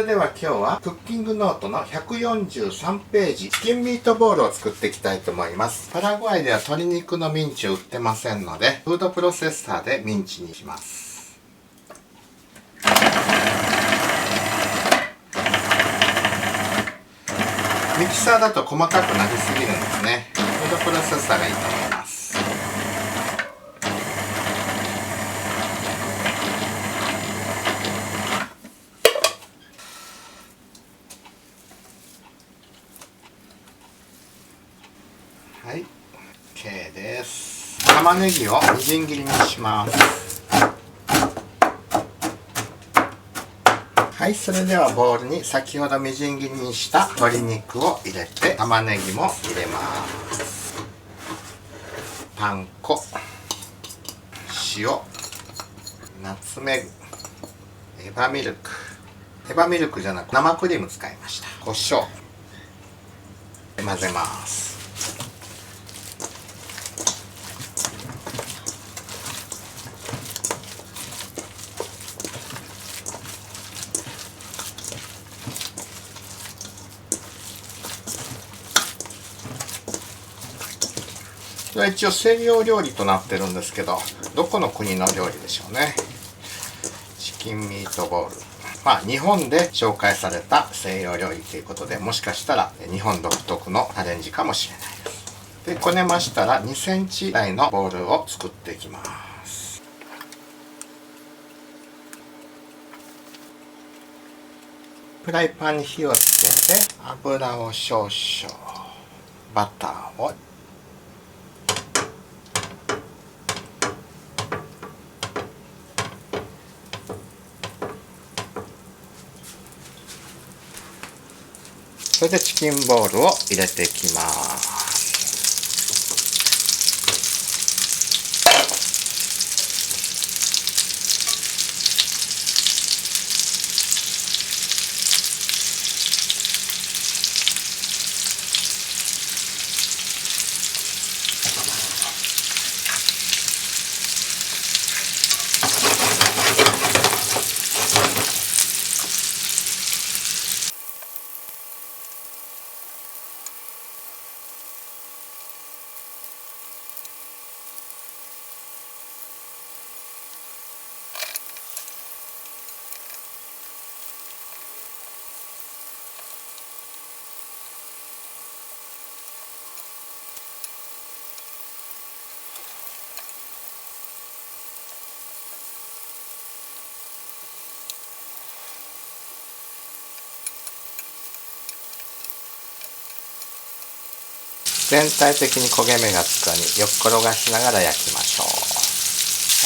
れでは今日はクッキングノートの143ページチキンミートボールを作っていきたいと思います。パラグアイでは鶏肉のミンチを売ってませんので、フードプロセッサーでミンチにします。ミキサーだと細かくなりすぎるんですね。フードプロセッサーがいいと思います。はい、OK です。玉ねぎをみじん切りにします。はい、それではボウルに先ほどみじん切りにした鶏肉を入れて、玉ねぎも入れます。パン粉、塩、ナツメグ、エバミルク、エバミルクじゃなく生クリーム使いました。胡椒で混ぜます。これは一応西洋料理となってるんですけど、どこの国の料理でしょうね。チキンミートボール。日本で紹介された西洋料理ということで、もしかしたら日本独特のアレンジかもしれないです。で、こねましたら2センチ台のボールを作っていきます。フライパンに火をつけて、油を少々、バターをそれでチキンボールを入れていきます。全体的に焦げ目がつくようによく転がしながら焼きましょう。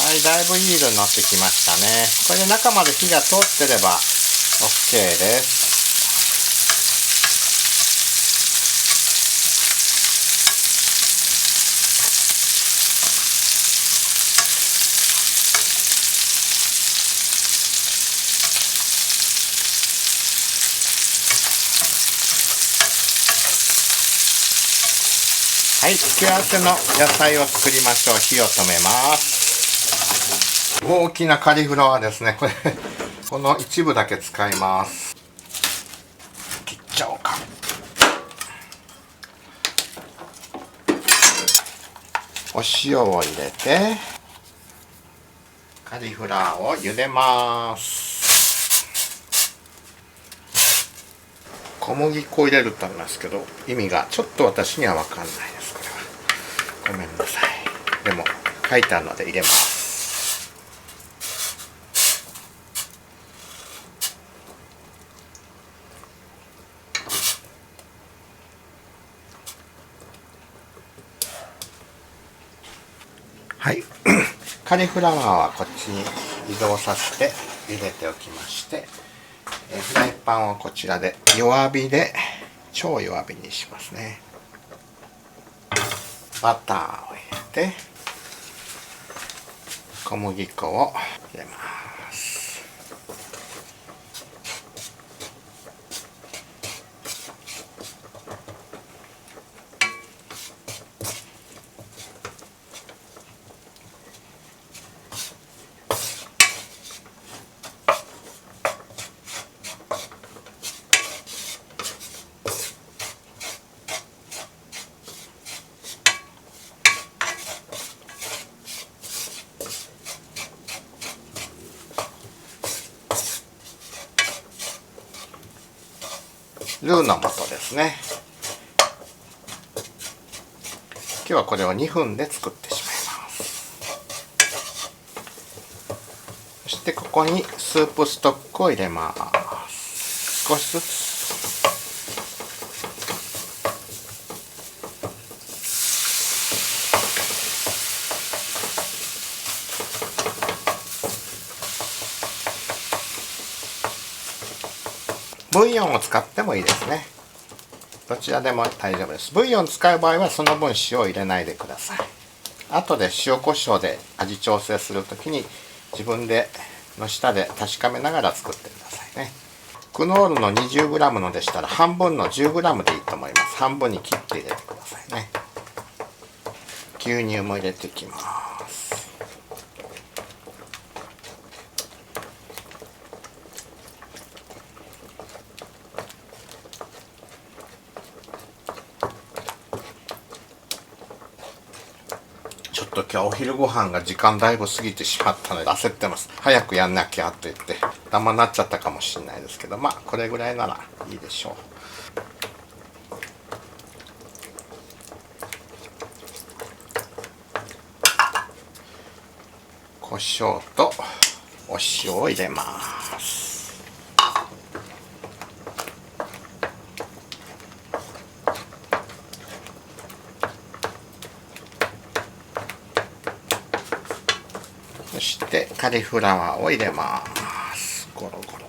はい、だいぶいい色になってきましたね。これで中まで火が通ってれば OK です。はい、付け合わせの野菜を作りましょう。火を止めます。大きなカリフラワーですね。この一部だけ使います。切っちゃおうか。お塩を入れて、カリフラワーを茹でます。小麦粉を入れるとありますけど、意味がちょっと私には分かんないです。これはごめんなさい。でも書いてあるので入れます。はい、カリフラワーはこっちに移動させて入れておきまして、フライパンをこちらで弱火で超弱火にしますね。バターを入れて小麦粉を入れます。ルーの素ですね。今日はこれを2分で作ってしまいます。そしてここにスープストックを入れます。少しずつ。ブイヨンを使ってもいいですね。どちらでも大丈夫です。ブイヨン使う場合はその分塩を入れないでください。後で塩コショウで味調整するときに自分での舌で確かめながら作ってくださいね。クノールの 20g のでしたら半分の 10g でいいと思います。半分に切って入れてくださいね。牛乳も入れていきます。ちょっと今日お昼ご飯が時間だいぶ過ぎてしまったので焦ってます。早くやんなきゃと言ってダマになっちゃったかもしれないですけど、まあこれぐらいならいいでしょう。胡椒とお塩を入れます。そしてカリフラワーを入れます。ゴロゴロ。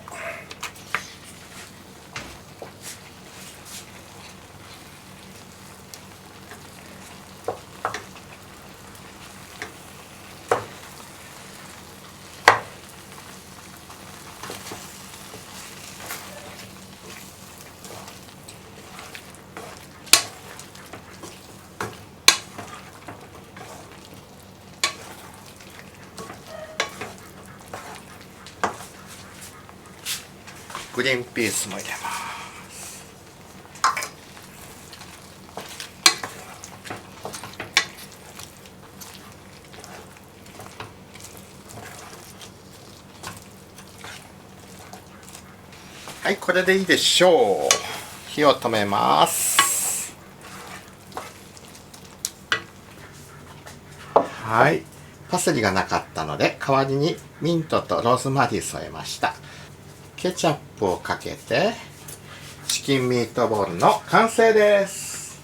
グリーンピースも入れます。はい、これでいいでしょう。火を止めます。はい、パセリがなかったので代わりにミントとローズマリー添えました。ケチャップをかけてチキンミートボールの完成です。